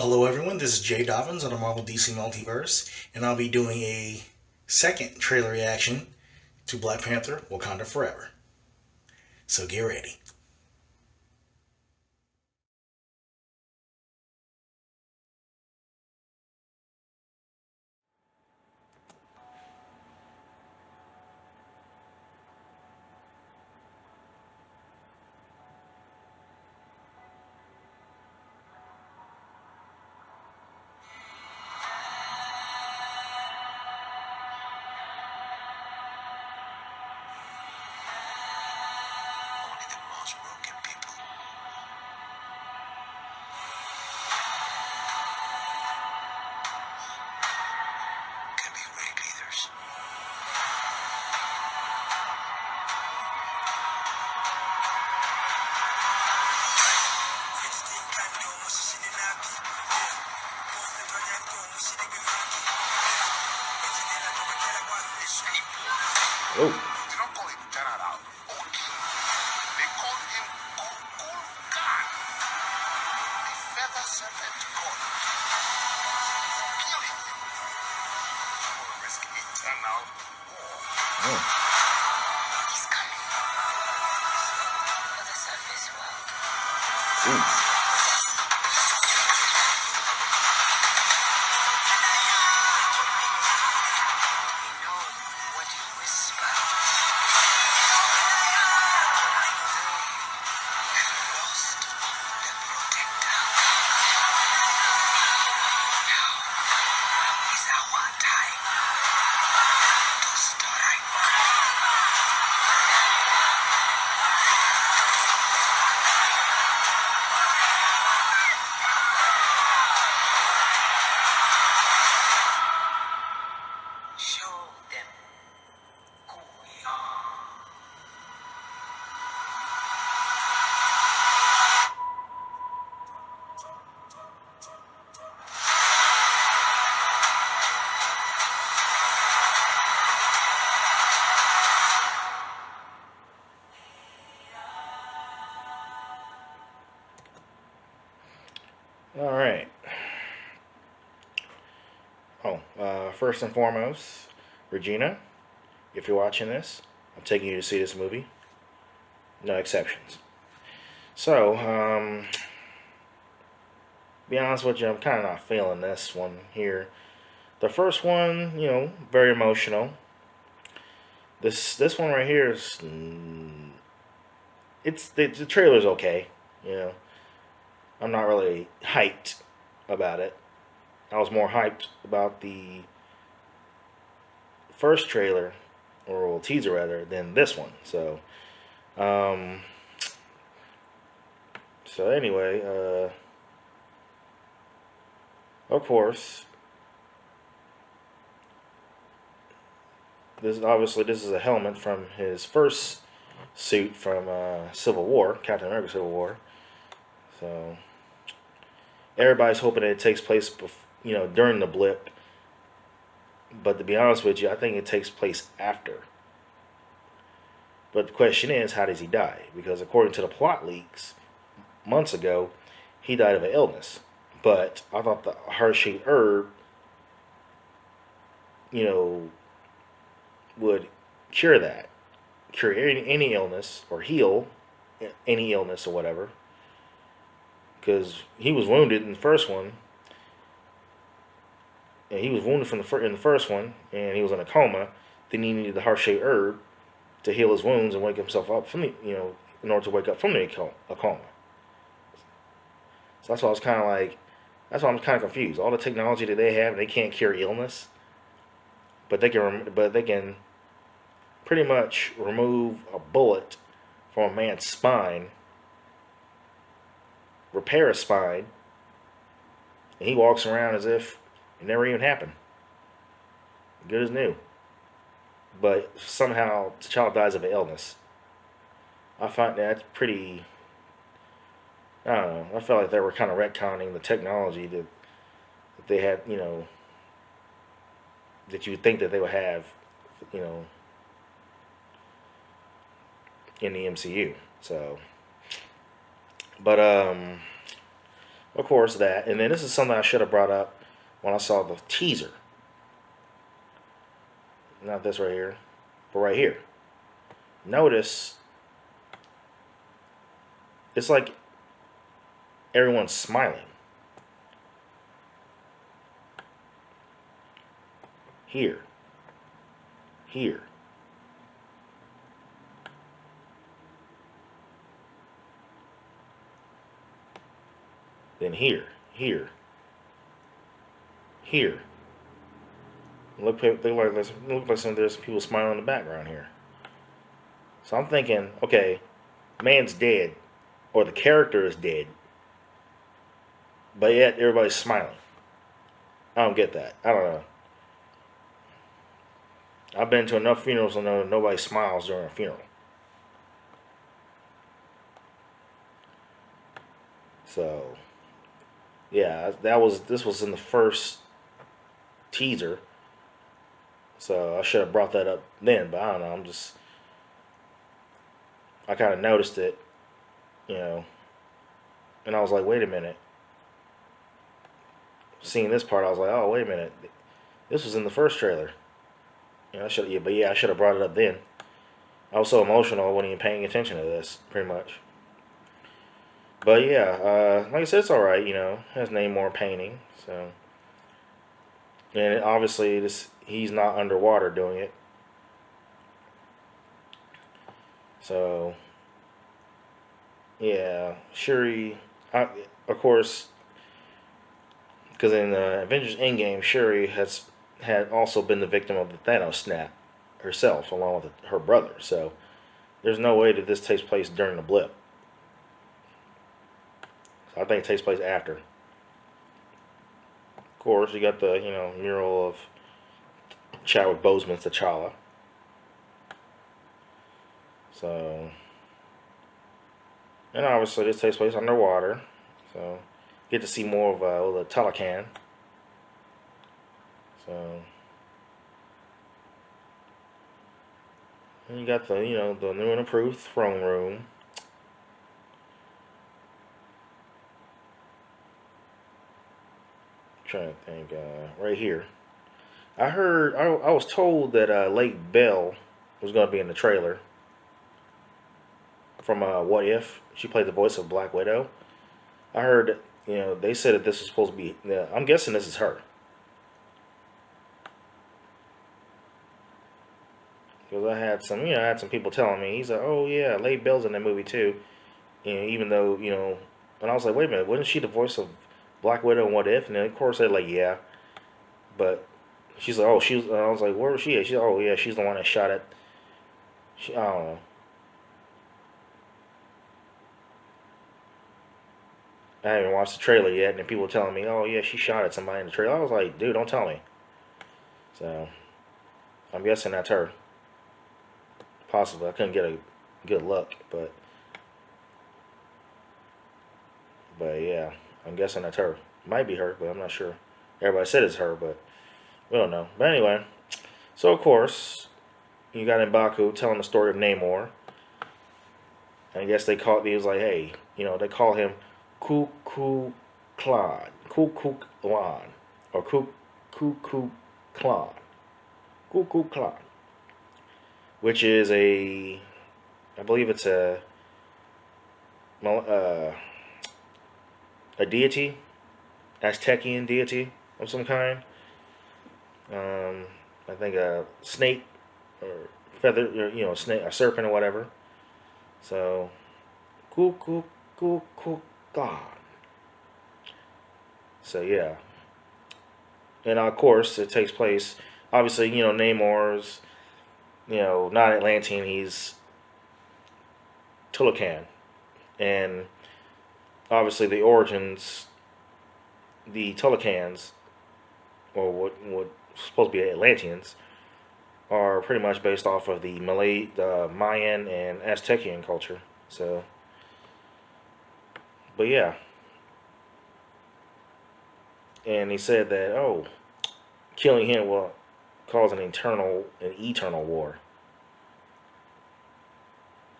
Hello, everyone. This is Jay Dobbins on the Marvel DC Multiverse, and I'll be doing a second trailer reaction to Black Panther Wakanda Forever. So get ready. Only the most broken people can be great leaders. Oh, They don't call him General or King. They call him Kukul Khan, the feather serpent god. Killing him will risk eternal war. oh. He's coming for the surface world. Ooh. You know what you whisper. Lost the protector. Now is our time to strike. Show them who we are. All right. First and foremost, Regina, if you're watching this, I'm taking you to see this movie. No exceptions. So, be honest with you, I'm kind of not feeling this one here. The first one, very emotional. This one right here is, it's the trailer's okay. You know, I'm not really hyped about it. I was more hyped about the first trailer, or teaser rather, than this one. Um, so anyway, of course, this is a helmet from his first suit from Civil War, Captain America Civil War. So everybody's hoping that it takes place, during the blip. But to be honest with you, I think it takes place after. But the question is, how does he die? Because according to the plot leaks months ago, he died of an illness. But I thought the heart-shaped herb, you know, would cure that, cure any illness or heal any illness or whatever. Because he was wounded in the first one, and he was wounded in the first one, and he was in a coma. Then he needed the heart-shaped herb to heal his wounds and wake himself up from in order to wake up from a coma. So that's why I was kind of like, that's why I'm kind of confused. All the technology that they have, they can't cure illness, but they can pretty much remove a bullet from a man's spine, repair a spine, and he walks around as if it never even happened. Good as new. But somehow the child dies of an illness. I find that pretty. I don't know. I felt like they were kind of retconning the technology that they had, that you would think that they would have, you know, in the MCU. So, but of course, that. And then this is something I should have brought up when I saw the teaser. Not this right here, but right here. Notice it's like everyone's smiling. Here. Here. Then here. Here. Here. Look like there's people smiling in the background here. So I'm thinking, okay, man's dead, or the character is dead, but yet everybody's smiling. I don't get that. I don't know. I've been to enough funerals to know nobody smiles during a funeral. So, yeah, this was in the first teaser. So I should have brought that up then, but I don't know. I kind of noticed it, you know, and I was like, wait a minute. Seeing this part, I was like, oh, wait a minute. This was in the first trailer. I should have brought it up then. I was so emotional, I wasn't even paying attention to this, pretty much. But yeah, like I said, it's all right. It has Namor painting, so, and obviously he's not underwater doing it. So, yeah, Shuri, of course, because in Avengers Endgame, Shuri had also been the victim of the Thanos snap herself, along with her brother. So, there's no way that this takes place during the blip. So I think it takes place after. Of course, you got the mural of Chadwick Boseman's T'Challa. So, and obviously this takes place underwater. So, get to see more of the Talocan. So, and you got the the new and improved throne room. I'm trying to think, right here. I was told that Lake Bell was going to be in the trailer from What If. She played the voice of Black Widow. I heard, they said that this was supposed to be. I'm guessing this is her. Because I had some people telling me, he's like, oh yeah, Lake Bell's in that movie too. Even though, and I was like, wait a minute, wasn't she the voice of Black Widow and What If? And then of course they're like, yeah. But she's like, oh, I was like, where was she at? She's like, oh yeah, she's the one that shot at, I don't know. I haven't watched the trailer yet, and then people telling me, oh yeah, she shot at somebody in the trailer. I was like, dude, don't tell me. So, I'm guessing that's her. Possibly. I couldn't get a good look, but yeah, I'm guessing that's her. Might be her, but I'm not sure. Everybody said it's her, but we don't know. But anyway, so of course, you got M'Baku telling the story of Namor. And I guess he was like, hey, they call him Ku Klon, or Ku Klon, Klon, which is I believe it's a deity, Aztecian deity of some kind. I think a snake or feather, snake, a serpent or whatever. So, God. So yeah, and of course it takes place. Obviously, Namor's, not Atlantean. He's Tulakan, and obviously the origins, the Tulakans, or what supposed to be Atlanteans, are pretty much based off of the Mayan and Aztecian culture. So, but yeah, and he said that killing him will cause an eternal war.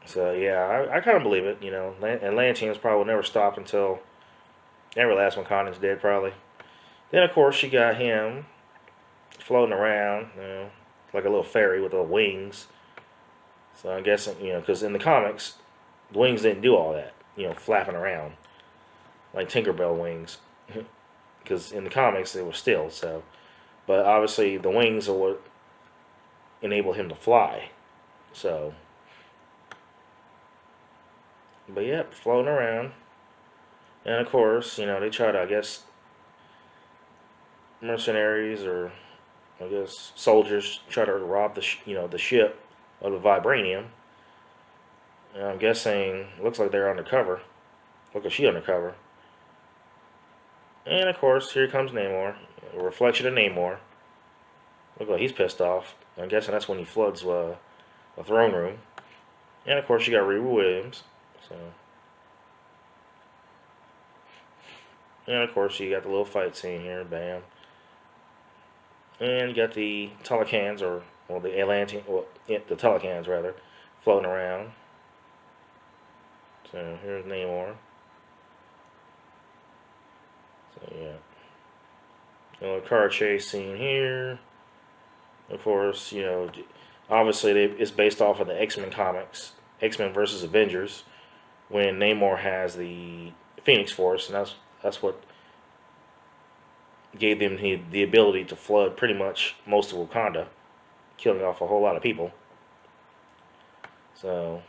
So yeah, I kind of believe it. Atlanteans probably will never stop until Never last Wakanda's dead, probably. Then, of course, you got him floating around, like a little fairy with little wings. So I'm guessing, because in the comics, the wings didn't do all that, flapping around like Tinkerbell wings. Because in the comics, they were still, so. But obviously, the wings are what enable him to fly. So. But yep, floating around. And of course, they try to, I guess, mercenaries or I guess soldiers try to rob the ship of the vibranium. And I'm guessing looks like they're undercover. Look at she undercover. And of course, here comes Namor, a reflection of Namor. Look like he's pissed off. I'm guessing that's when he floods the throne room. And of course, you got Riri Williams. So, and of course, you got the little fight scene here. Bam. And you got the Telecans, or the Atlantean, the Telecans rather, floating around. So here's Namor. So yeah, a little car chase scene here. Of course, obviously it's based off of the X-Men comics, X-Men versus Avengers, when Namor has the Phoenix Force, and that's what gave them the ability to flood pretty much most of Wakanda, killing off a whole lot of people. So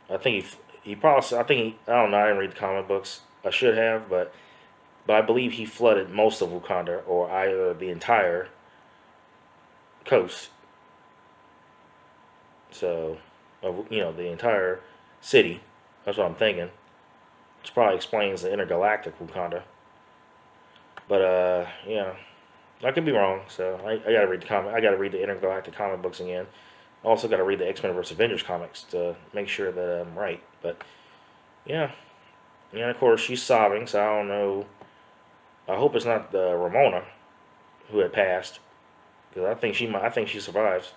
I think he probably, I don't know, I didn't read the comic books. I should have, but I believe he flooded most of Wakanda, or either the entire coast. So, the entire city. That's what I'm thinking. Which probably explains the intergalactic Wakanda. But yeah, I could be wrong. So I gotta read the comic. I gotta read the intergalactic comic books again. I also gotta read the X-Men vs Avengers comics to make sure that I'm right. But yeah, and of course she's sobbing. So I don't know. I hope it's not the Ramona who had passed, because I think she survives.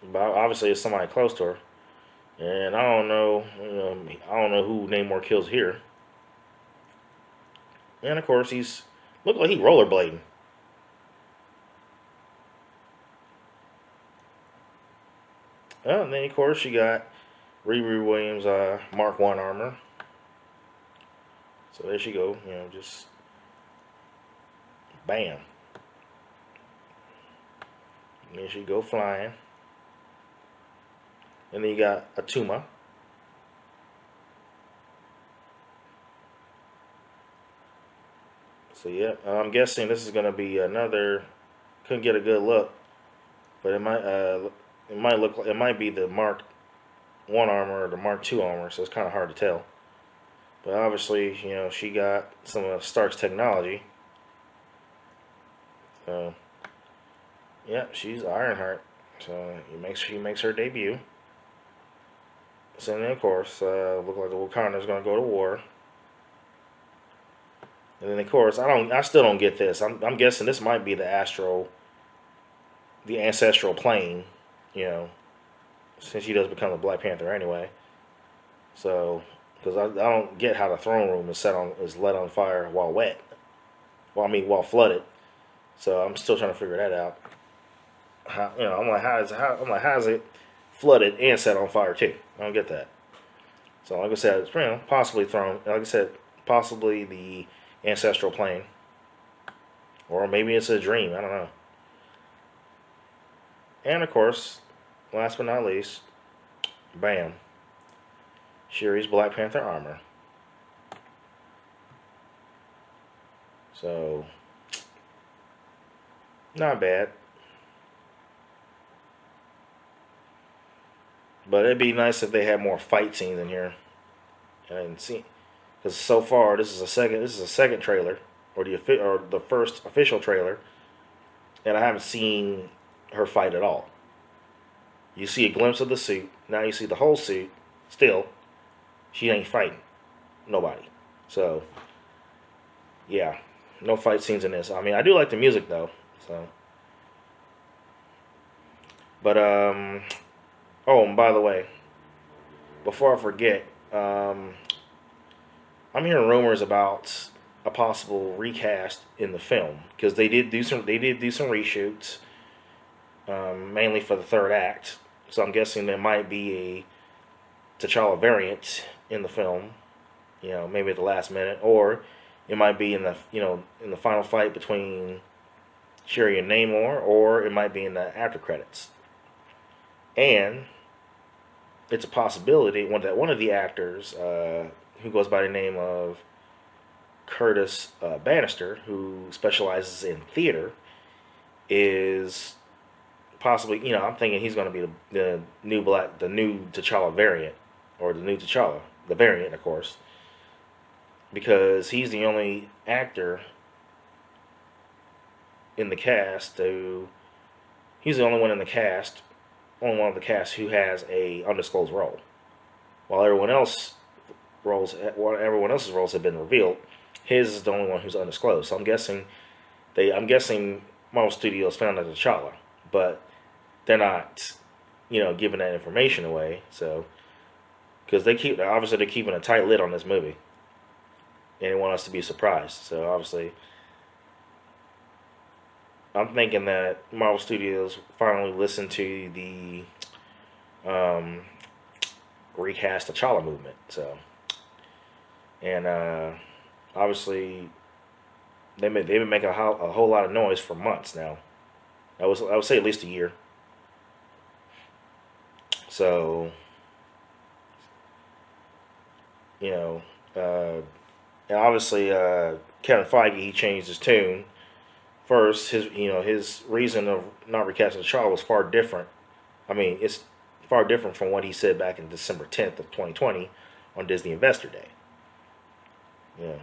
But obviously it's somebody close to her, and I don't know. I don't know who Namor kills here. And of course he's look like he rollerblading. Oh, and then of course you got Riri Williams' Mark One armor. So there she go. Just bam. And there she go flying. And then you got Atuma. So yeah, I'm guessing this is gonna be another. Couldn't get a good look, but it might be the Mark One armor or the Mark Two armor. So it's kind of hard to tell. But obviously, she got some of Stark's technology. So yeah, she's Ironheart. So she makes her debut. So then of course, look like the Wakanda's gonna go to war. And then of course, I still don't get this. I'm guessing this might be the ancestral plane, since she does become a Black Panther anyway. So, because I don't get how the throne room is lit on fire while wet. Well, I mean while flooded. So I'm still trying to figure that out. I'm like how is it flooded and set on fire too? I don't get that. So like I said, it's possibly thrown. Like I said, possibly the ancestral plane, or maybe it's a dream. I don't know. And of course, last but not least, bam, Shuri's Black Panther armor. So, not bad. But it'd be nice if they had more fight scenes in here. And I didn't see, because so far this is a second trailer, or the first official trailer, and I haven't seen her fight at all. You see a glimpse of the suit. Now you see the whole suit. Still, she ain't fighting nobody. So, yeah, no fight scenes in this. I mean, I do like the music though. So, but oh, and by the way, before I forget, I'm hearing rumors about a possible recast in the film because they did do some reshoots, mainly for the third act. So I'm guessing there might be a T'Challa variant in the film. Maybe at the last minute, or it might be in the final fight between Shuri and Namor, or it might be in the after credits. And it's a possibility that one of the actors, who goes by the name of Curtis Bannister, who specializes in theater, is possibly, I'm thinking he's going to be the new T'Challa variant, or the new T'Challa, the variant, of course, because he's the only actor in the cast who, he's the only one in the cast, only one of the cast who has a undisclosed role, while everyone else's roles have been revealed. His is the only one who's undisclosed. So I'm guessing Marvel Studios found out T'Challa, but they're not, giving that information away. So because they're keeping a tight lid on this movie, and they want us to be surprised. So obviously, I'm thinking that Marvel Studios finally listened to the recast T'Challa movement. So, and obviously, they've been making a whole lot of noise for months now. I would say at least a year. So, you know, and obviously, Kevin Feige, he changed his tune. First, his reason of not recasting T'Challa was far different. I mean, it's far different from what he said back in December 10th of 2020 on Disney Investor Day. Yeah,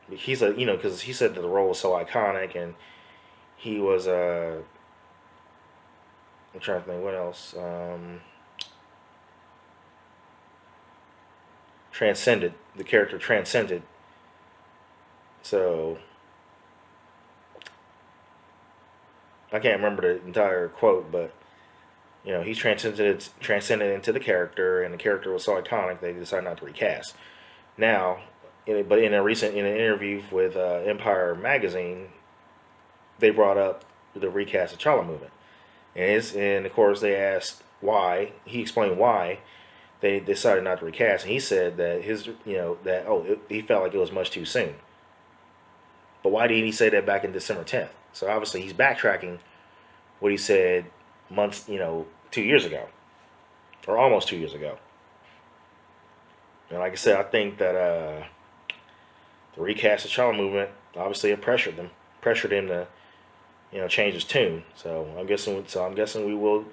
he said, because he said that the role was so iconic, and he was I'm trying to think what else. Transcended, the character transcended. So I can't remember the entire quote, but he's transcended into the character, and the character was so iconic they decided not to recast. Now, but in an interview with Empire magazine, they brought up the recast of T'Challa movement, and of course they asked why. He explained why they decided not to recast, and he said that he felt like it was much too soon. But why didn't he say that back in December 10th? So obviously he's backtracking what he said months, 2 years ago, or almost 2 years ago. And like I said, I think that the recast of T'Challa movement obviously it pressured him to, change his tune. So I'm guessing we will.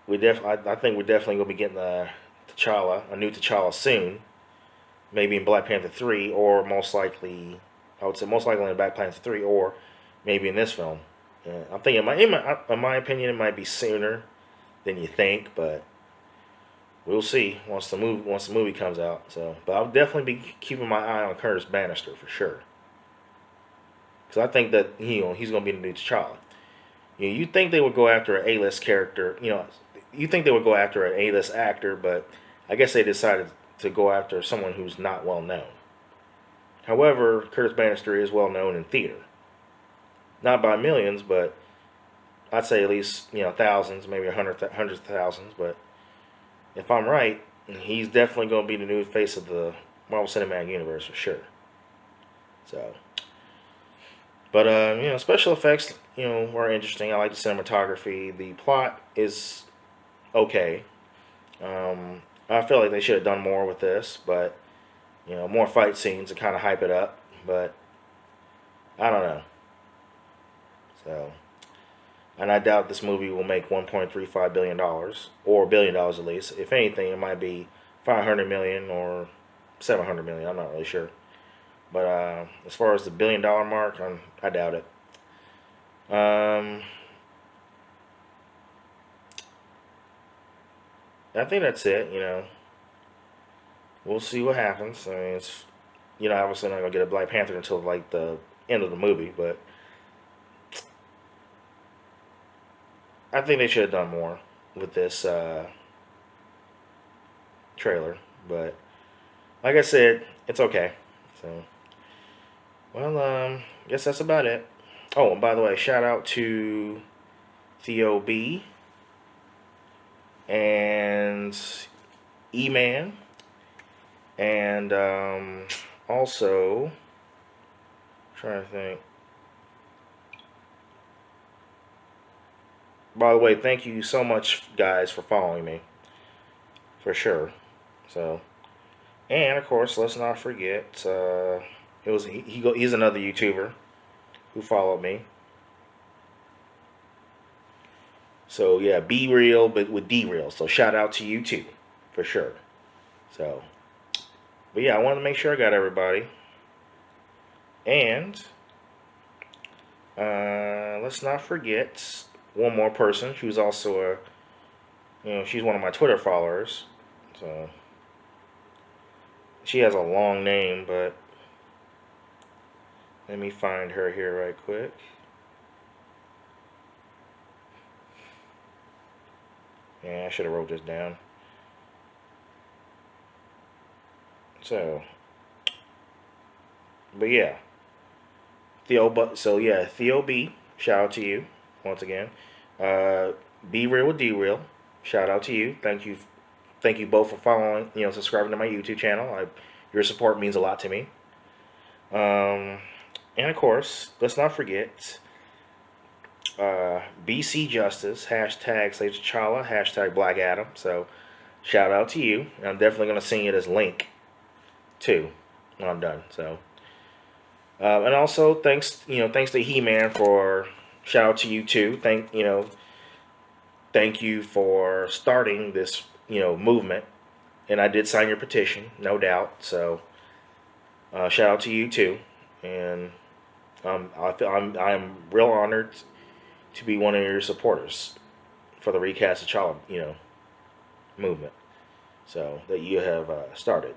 I think we're definitely gonna be getting a new T'Challa soon. Maybe in Black Panther 3, or most likely, I would say most likely in Black Panther 3, or maybe in this film. I'm thinking, in my opinion, it might be sooner than you think, but we'll see once the movie comes out. So, but I'll definitely be keeping my eye on Curtis Bannister for sure, because I think that he's gonna be the new T'Challa. You think they would go after an A-list character, you think they would go after an A-list actor, but I guess they decided to go after someone who's not well known. However, Curtis Bannister is well known in theater. Not by millions, but I'd say at least, thousands, maybe hundreds of thousands. But if I'm right, he's definitely going to be the new face of the Marvel Cinematic Universe for sure. So, but special effects, were interesting. I like the cinematography. The plot is okay. I feel like they should have done more with this, but more fight scenes to kind of hype it up. But I don't know. So, and I doubt this movie will make $1.35 billion, or $1 billion at least. If anything, it might be 500 million or 700 million. I'm not really sure. But as far as the $1 billion mark, I doubt it. I think that's it. We'll see what happens. I mean, it's obviously not gonna get a Black Panther until like the end of the movie, but I think they should have done more with this trailer, but like I said, it's okay. So, well, guess that's about it. Oh, and by the way, shout out to Theo B and E-Man, and also trying to think. By the way, thank you so much, guys, for following me, for sure. So, and of course, let's not forget, he's another YouTuber who followed me. So yeah, be real, but with D real. So shout out to you too, for sure. So, but yeah, I wanted to make sure I got everybody. And let's not forget one more person. She was also she's one of my Twitter followers. So she has a long name, but let me find her here right quick. Yeah, I should have wrote this down. So, but yeah, Theo B. Shout out to you once again. Uh, Be real with D real. Shout out to you. Thank you both for following. Subscribing to my YouTube channel. Your support means a lot to me. And of course, let's not forget BC Justice, hashtag Save T'Challa, hashtag Black Adam. So shout out to you. And I'm definitely going to send you this link too when I'm done. So and also thanks to He-Man for shout out to you too. Thank you for starting this movement. And I did sign your petition, no doubt. So shout out to you too. And I'm real honored to be one of your supporters for the recast of T'Challa, movement. So that you have started.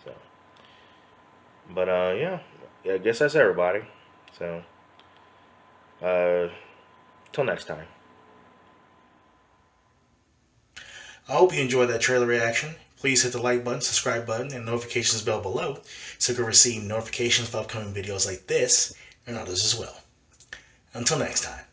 So, but yeah, I guess that's everybody. So, till next time. I hope you enjoyed that trailer reaction. Please hit the like button, subscribe button, and notifications bell below so you can receive notifications for upcoming videos like this and others as well. Until next time.